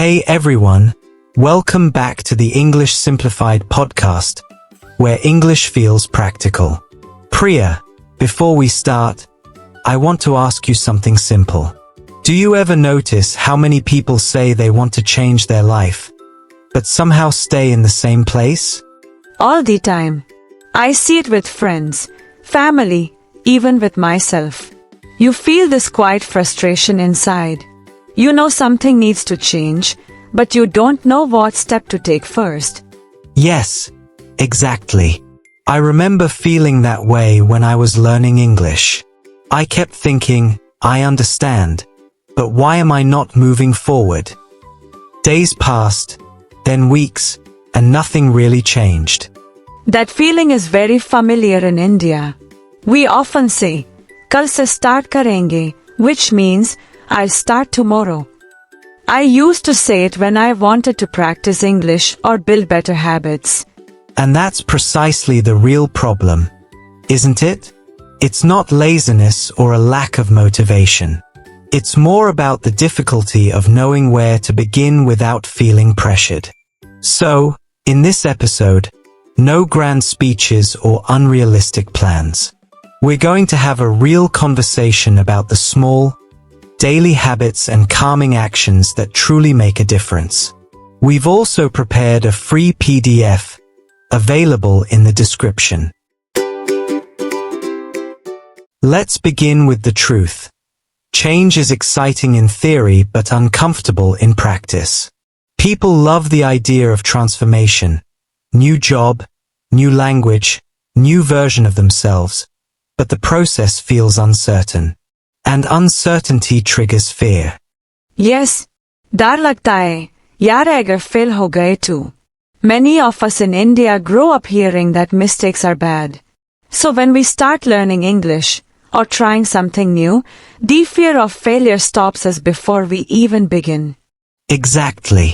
Hey everyone, welcome back to the English Simplified podcast, where English feels practical. Priya, before we start, I want to ask you something simple. Do you ever notice how many people say they want to change their life, but somehow stay in the same place? All the time. I see it with friends, family, even with myself. You feel this quiet frustration inside. You know something needs to change, but you don't know what step to take first. Yes, exactly. I remember feeling that way when I was learning English. I kept thinking, I understand, but why am I not moving forward? Days passed, then weeks, and nothing really changed. That feeling is very familiar in India. We often say, "Kal se start karenge," which means, "I'll start tomorrow." I used to say it when I wanted to practice English or build better habits. And that's precisely the real problem, isn't it? It's not laziness or a lack of motivation. It's more about the difficulty of knowing where to begin without feeling pressured. So, in this episode, no grand speeches or unrealistic plans. We're going to have a real conversation about the small, daily habits and calming actions that truly make a difference. We've also prepared a free PDF available in the description. Let's begin with the truth. Change is exciting in theory but uncomfortable in practice. People love the idea of transformation, new job, new language, new version of themselves, but the process feels uncertain. And uncertainty triggers fear. Yes, डर लगता है, यार अगर fail हो गए too. Many of us in India grow up hearing that mistakes are bad. So when we start learning English, or trying something new, the fear of failure stops us before we even begin. Exactly.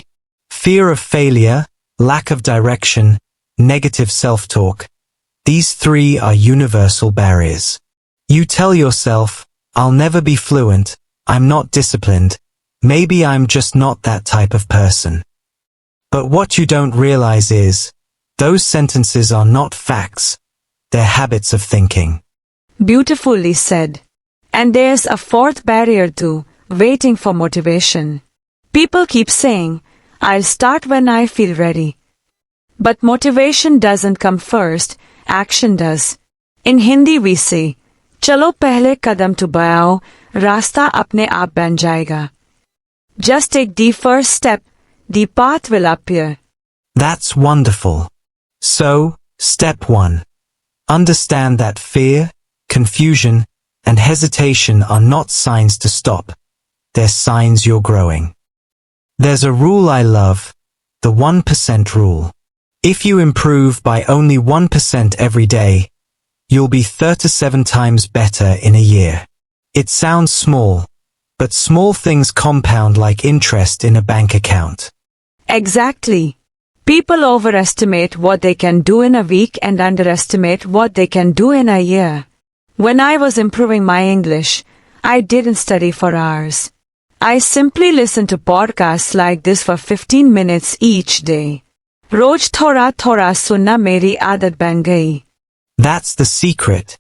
Fear of failure, lack of direction, negative self-talk. These three are universal barriers. You tell yourself, I'll never be fluent, I'm not disciplined, maybe I'm just not that type of person. But what you don't realize is, those sentences are not facts, they're habits of thinking. Beautifully said. And there's a fourth barrier too, waiting for motivation. People keep saying, I'll start when I feel ready. But motivation doesn't come first, action does. In Hindi we say, चलो पहले कदम तो बढ़ाओ, रास्ता अपने आप बन जाएगा. Just take the first step, the path will appear. That's wonderful. So, step 1. Understand that fear, confusion, and hesitation are not signs to stop. They're signs you're growing. There's a rule I love, the 1% rule. If you improve by only 1% every day, you'll be 37 times better in a year. It sounds small, but small things compound like interest in a bank account. Exactly. People overestimate what they can do in a week and underestimate what they can do in a year. When I was improving my English, I didn't study for hours. I simply listened to podcasts like this for 15 minutes each day. रोज थोड़ा थोड़ा सुनना मेरी आदत बन गई. That's the secret.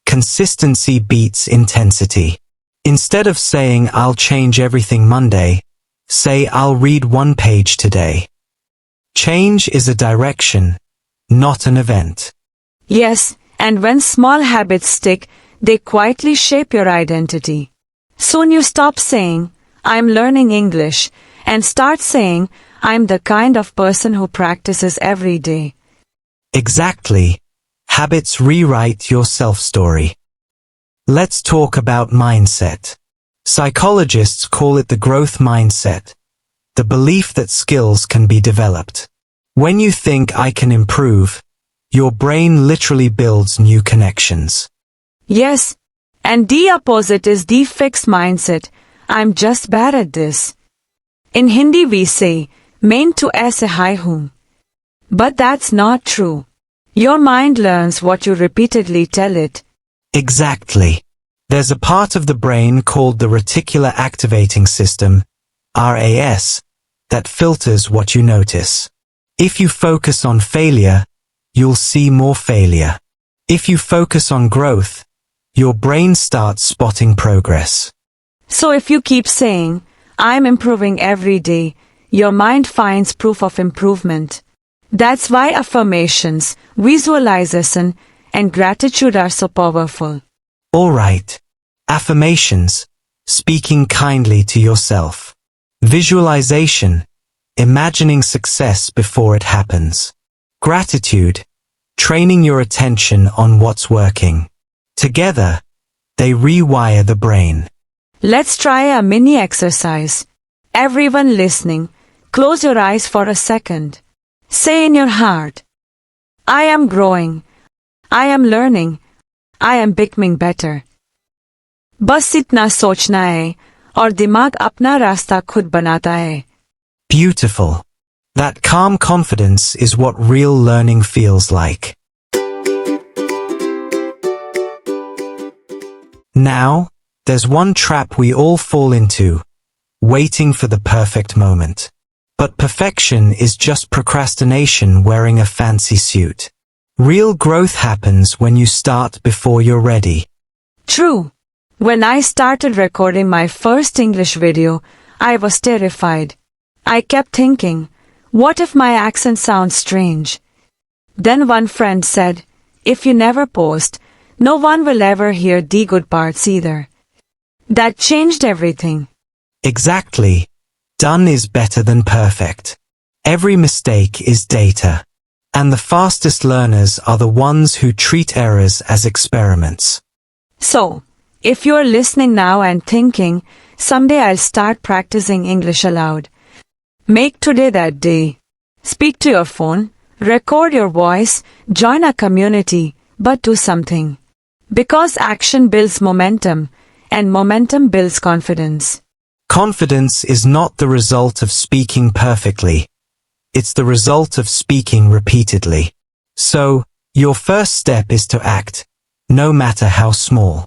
Consistency beats intensity. Instead of saying I'll change everything Monday, say I'll read one page today. Change is a direction, not an event. Yes, and when small habits stick, they quietly shape your identity. Soon you stop saying, I'm learning English, and start saying, I'm the kind of person who practices every day. Exactly. Habits rewrite your self-story. Let's talk about mindset. Psychologists call it the growth mindset, the belief that skills can be developed. When you think I can improve, your brain literally builds new connections. Yes, and the opposite is the fixed mindset, I'm just bad at this. In Hindi we say, main to aise hai hoon. But that's not true. Your mind learns what you repeatedly tell it. Exactly. There's a part of the brain called the reticular activating system, RAS, that filters what you notice. If you focus on failure, you'll see more failure. If you focus on growth, your brain starts spotting progress. So if you keep saying, I'm improving every day, your mind finds proof of improvement. That's why affirmations, visualization, and gratitude are so powerful. All right. Affirmations, speaking kindly to yourself. Visualization, imagining success before it happens. Gratitude, training your attention on what's working. Together, they rewire the brain. Let's try a mini exercise. Everyone listening, close your eyes for a second. Say in your heart, I am growing. I am learning. I am becoming better. बस इतना सोचना है और दिमाग अपना रास्ता खुद बनाता है. Beautiful. That calm confidence is what real learning feels like. Now, there's one trap we all fall into, waiting for the perfect moment. But perfection is just procrastination wearing a fancy suit. Real growth happens when you start before you're ready. True. When I started recording my first English video, I was terrified. I kept thinking, what if my accent sounds strange? Then one friend said, if you never post, no one will ever hear the good parts either. That changed everything. Exactly. Done is better than perfect. Every mistake is data. And the fastest learners are the ones who treat errors as experiments. So, if you're listening now and thinking, someday I'll start practicing English aloud, make today that day. Speak to your phone, record your voice, join a community, but do something. Because action builds momentum, and momentum builds confidence. Confidence is not the result of speaking perfectly. It's the result of speaking repeatedly. So, your first step is to act, no matter how small.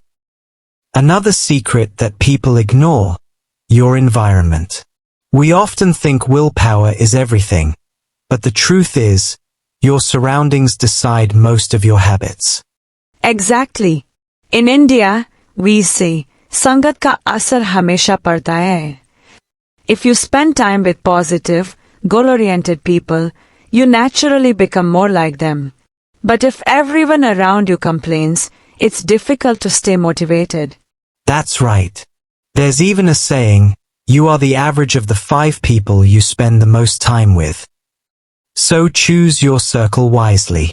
Another secret that people ignore, your environment. We often think willpower is everything, but the truth is, your surroundings decide most of your habits. Exactly. In India, we say, संगत का असर हमेशा पड़ता है. If you spend time with positive, goal-oriented people, you naturally become more like them. But if everyone around you complains, it's difficult to stay motivated. That's right. There's even a saying, you are the average of the 5 people you spend the most time with. So choose your circle wisely.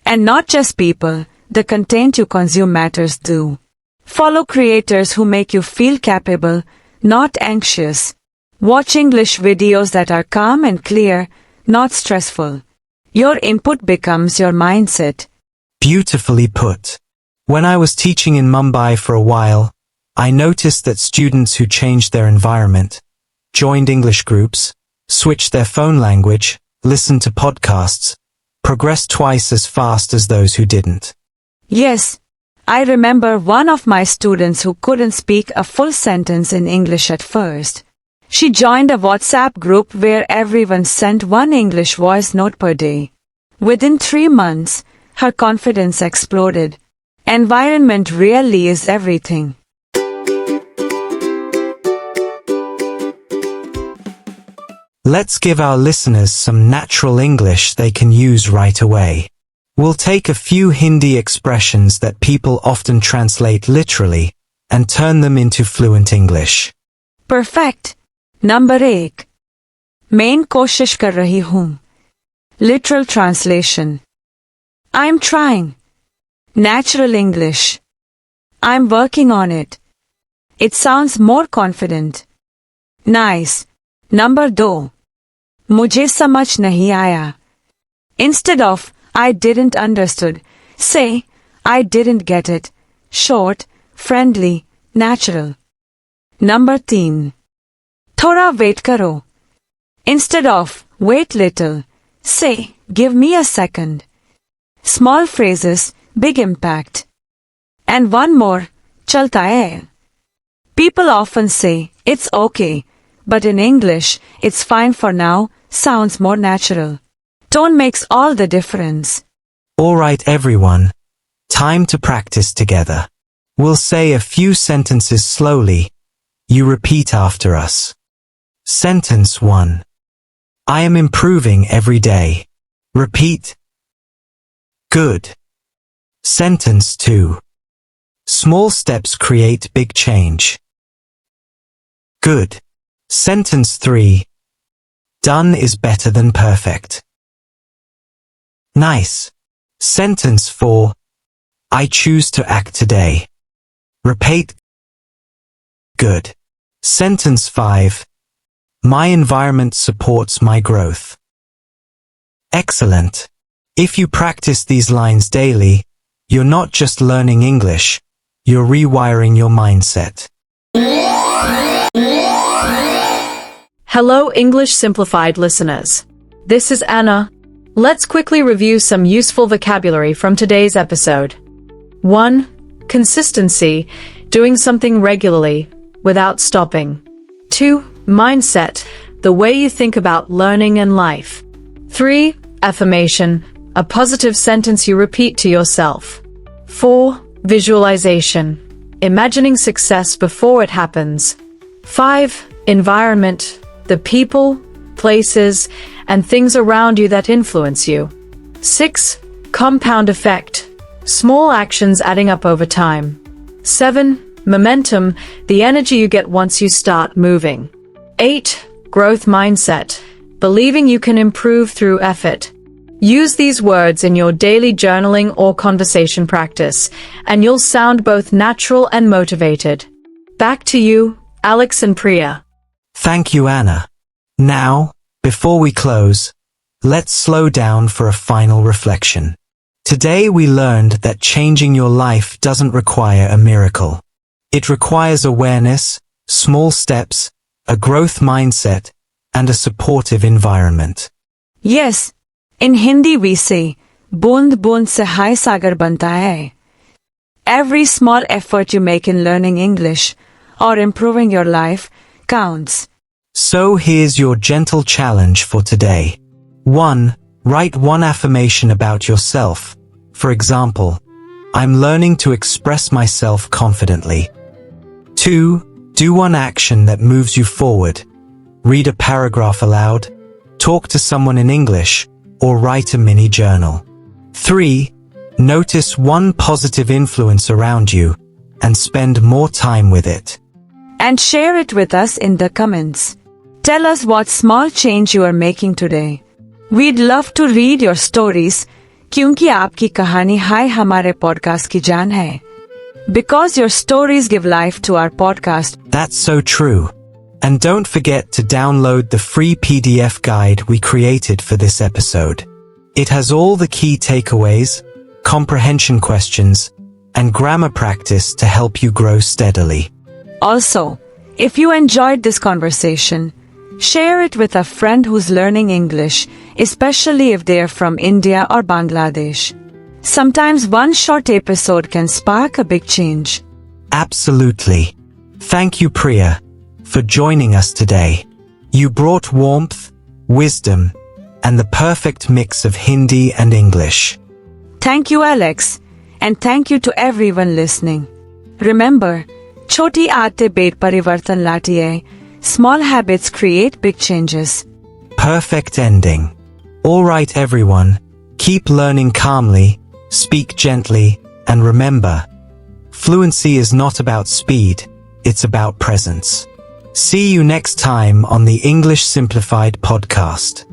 And not just people, the content you consume matters too. Follow creators who make you feel capable, not anxious. Watch English videos that are calm and clear, not stressful. Your input becomes your mindset. Beautifully put. When I was teaching in Mumbai for a while, I noticed that students who changed their environment, joined English groups, switched their phone language, listened to podcasts, progressed twice as fast as those who didn't. Yes, I remember one of my students who couldn't speak a full sentence in English at first. She joined a WhatsApp group where everyone sent one English voice note per day. Within 3 months, her confidence exploded. Environment really is everything. Let's give our listeners some natural English they can use right away. We'll take a few Hindi expressions that people often translate literally and turn them into fluent English. Perfect. Number 8. मैं कोशिश कर रही हूँ. Literal translation. I'm trying. Natural English. I'm working on it. It sounds more confident. Nice. Number 2. मुझे समझ नहीं आया. Instead of I didn't understood, say I didn't get it. Short, friendly, natural. Number 3. थोड़ा wait करो. Instead of wait little, say give me a second. Small phrases, big impact. And one more, चलता है. People often say it's okay But in English, it's fine for now, sounds more natural. Tone makes all the difference. Alright everyone, time to practice together. We'll say a few sentences slowly. You repeat after us. Sentence 1. I am improving every day. Repeat. Good. Sentence 2. Small steps create big change. Good. Sentence 3. Done is better than perfect. Nice. Sentence 4. I choose to act today. Repeat. Good. Sentence 5. My environment supports my growth. Excellent. If you practice these lines daily, you're not just learning English, you're rewiring your mindset. Hello, English Simplified listeners. This is Anna. Let's quickly review some useful vocabulary from today's episode. 1. Consistency, doing something regularly, without stopping. 2. Mindset, the way you think about learning and life. 3. Affirmation, a positive sentence you repeat to yourself. 4. Visualization, imagining success before it happens. 5. Environment, the people, places, and things around you that influence you. 6. Compound effect, small actions adding up over time. 7. Momentum, the energy you get once you start moving. 8. Growth mindset, believing you can improve through effort. Use these words in your daily journaling or conversation practice, and you'll sound both natural and motivated. Back to you, Alex and Priya. Thank you, Anna. Now, before we close, let's slow down for a final reflection. Today we learned that changing your life doesn't require a miracle. It requires awareness, small steps, a growth mindset, and a supportive environment. Yes, in Hindi we say, "Bund bund se hai sagar banta hai." Every small effort you make in learning English or improving your life counts. So here's your gentle challenge for today. 1. Write one affirmation about yourself. For example, I'm learning to express myself confidently. 2. Do one action that moves you forward. Read a paragraph aloud, talk to someone in English, or write a mini journal. 3. Notice one positive influence around you and spend more time with it. And share it with us in the comments. Tell us what small change you are making today. We'd love to read your stories, क्योंकि आपकी कहानी हाय हमारे podcast की जान है. Because your stories give life to our podcast. That's so true. And don't forget to download the free PDF guide we created for this episode. It has all the key takeaways, comprehension questions, and grammar practice to help you grow steadily. Also, if you enjoyed this conversation, share it with a friend who's learning English, especially if they are from India or Bangladesh. Sometimes one short episode can spark a big change. Absolutely. Thank you, Priya, for joining us today. You brought warmth, wisdom, and the perfect mix of Hindi and English. Thank you, Alex, and thank you to everyone listening. Remember, choti aate bed parivartan lati hai. Small habits create big changes. Perfect ending. All right, everyone. Keep learning calmly, speak gently, and remember, fluency is not about speed, it's about presence. See you next time on the English Simplified podcast.